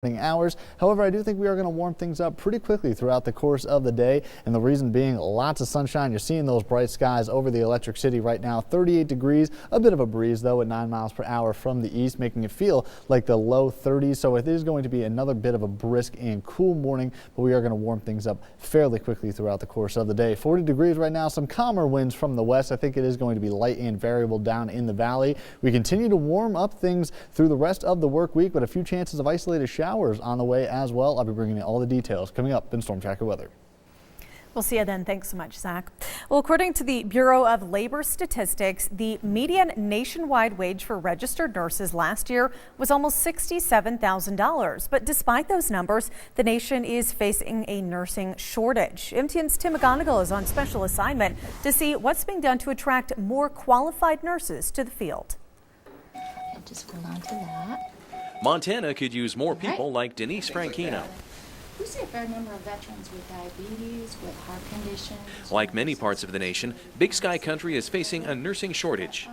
hours. However, I do think we are going to warm things up pretty quickly throughout the course of the day, and the reason being lots of sunshine. You're seeing those bright skies over the Electric City right now. 38 degrees, a bit of a breeze though at 9 miles per hour from the east, making it feel like the low 30s. So it is going to be another bit of a brisk and cool morning, but we are going to warm things up fairly quickly throughout the course of the day. 40 degrees right now, some calmer winds from the west. I think it is going to be light and variable down in the valley. We continue to warm up things through the rest of the work week, but a few chances of isolated showers on the way as well. I'll be bringing you all the details coming up in Storm Tracker Weather. We'll see you then. Thanks so much, Zach. Well, according to the Bureau of Labor Statistics, the median nationwide wage for registered nurses last year was almost $67,000. But despite those numbers, the nation is facing a nursing shortage. MTN's Tim McGonigal is on special assignment to see what's being done to attract more qualified nurses to the field. And just hold on to that. Montana could use more people like Denise Franchino. We see a fair number of veterans with diabetes, with heart conditions. Like many parts of the nation, Big Sky Country is facing a nursing shortage.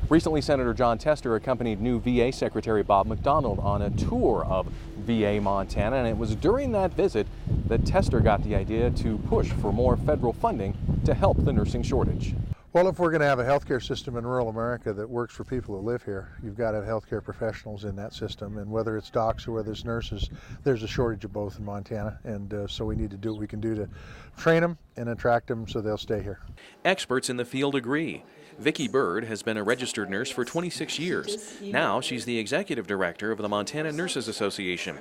Recently, Senator Jon Tester accompanied new VA Secretary Bob McDonald on a tour of VA Montana, and it was during that visit that Tester got the idea to push for more federal funding to help the nursing shortage. Well, if we're going to have a healthcare system in rural America that works for people who live here, you've got to have healthcare professionals in that system. And whether it's docs or whether it's nurses, there's a shortage of both in Montana. And so we need to do what we can do to train them and attract them so they'll stay here. Experts in the field agree. Vicki Bird has been a registered nurse for 26 years. Now she's the executive director of the Montana Nurses Association.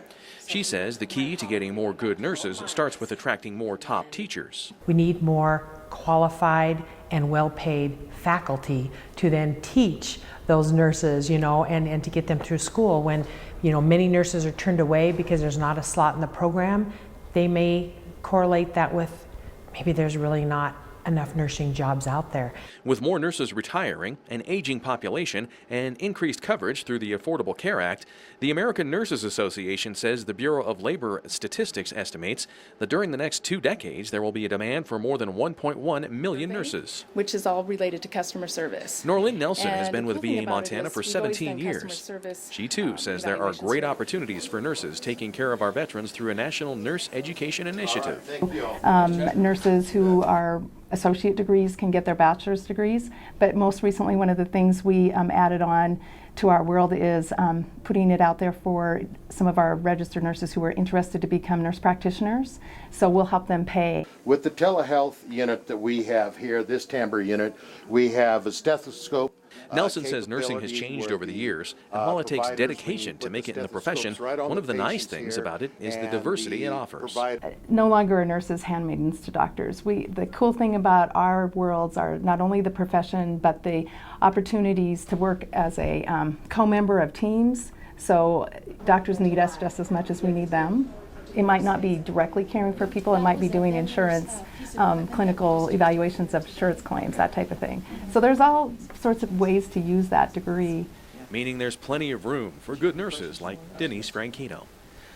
She says the key to getting more good nurses starts with attracting more top teachers. We need more qualified and well-paid faculty to then teach those nurses, and to get them through school. When, many nurses are turned away because there's not a slot in the program, they may correlate that with maybe there's really not enough nursing jobs out there. With more nurses retiring, an aging population, and increased coverage through the Affordable Care Act, the American Nurses Association says the Bureau of Labor Statistics estimates that during the next 2 decades there will be a demand for more than 1.1 million nurses. Which is all related to customer service. Norlyn Nelson has been with VA Montana for 17 years. She too says there are great opportunities for nurses taking care of our veterans through a national nurse education initiative. Nurses who are associate degrees can get their bachelor's degrees, but most recently one of the things we added on to our world is putting it out there for some of our registered nurses who are interested to become nurse practitioners, so we'll help them pay. With the telehealth unit that we have here, this timbre unit, we have a stethoscope. Nelson says nursing has changed over the years, and while it takes dedication to make it in the profession, one of the nice things about it is the diversity it offers. No longer are nurses handmaidens to doctors. The cool thing about our worlds are not only the profession, but the opportunities to work as a co-member of teams. So doctors need us just as much as we need them. It might not be directly caring for people, it might be doing insurance, clinical evaluations of insurance claims, that type of thing. So there's all sorts of ways to use that degree. Meaning there's plenty of room for good nurses like Denise Franchino.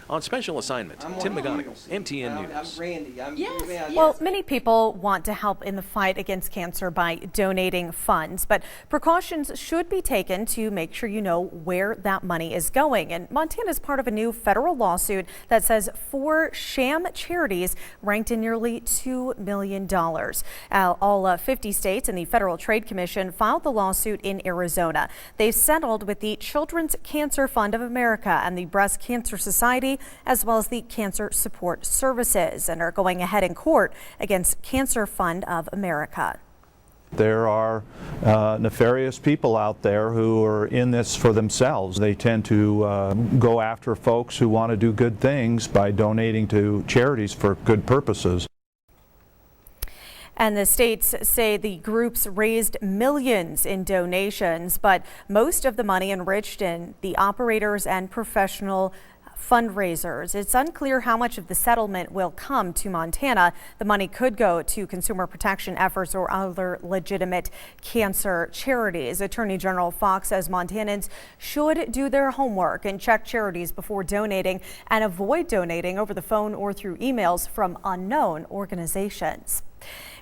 On special assignment, Tim McGonigal, MTN News. Well, many people want to help in the fight against cancer by donating funds, but precautions should be taken to make sure you know where that money is going. And Montana is part of a new federal lawsuit that says 4 sham charities ranked in nearly $2 million. All 50 states and the Federal Trade Commission filed the lawsuit in Arizona. They've settled with the Children's Cancer Fund of America and the Breast Cancer Society, as well as the Cancer Support Services, and are going ahead in court against Cancer Fund of America. There are nefarious people out there who are in this for themselves. They tend to go after folks who want to do good things by donating to charities for good purposes. And the states say the groups raised millions in donations, but most of the money enriched in the operators and professional fundraisers. It's unclear how much of the settlement will come to Montana. The money could go to consumer protection efforts or other legitimate cancer charities. Attorney General Fox says Montanans should do their homework and check charities before donating and avoid donating over the phone or through emails from unknown organizations.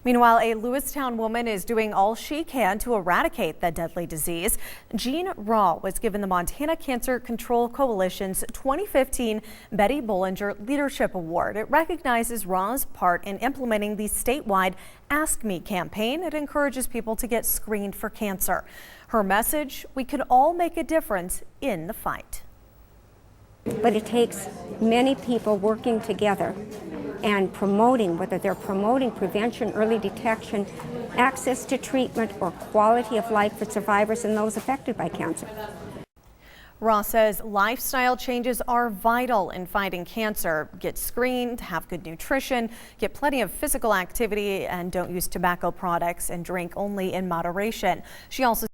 Meanwhile, a Lewistown woman is doing all she can to eradicate the deadly disease. Jean Raw was given the Montana Cancer Control Coalition's 2015 Betty Bollinger Leadership Award. It recognizes Raw's part in implementing the statewide Ask Me campaign. It encourages people to get screened for cancer. Her message: we can all make a difference in the fight. But it takes many people working together and promoting, whether they're promoting prevention, early detection, access to treatment, or quality of life for survivors and those affected by cancer. Ross says lifestyle changes are vital in fighting cancer. Get screened, have good nutrition, get plenty of physical activity, and don't use tobacco products, and drink only in moderation. She also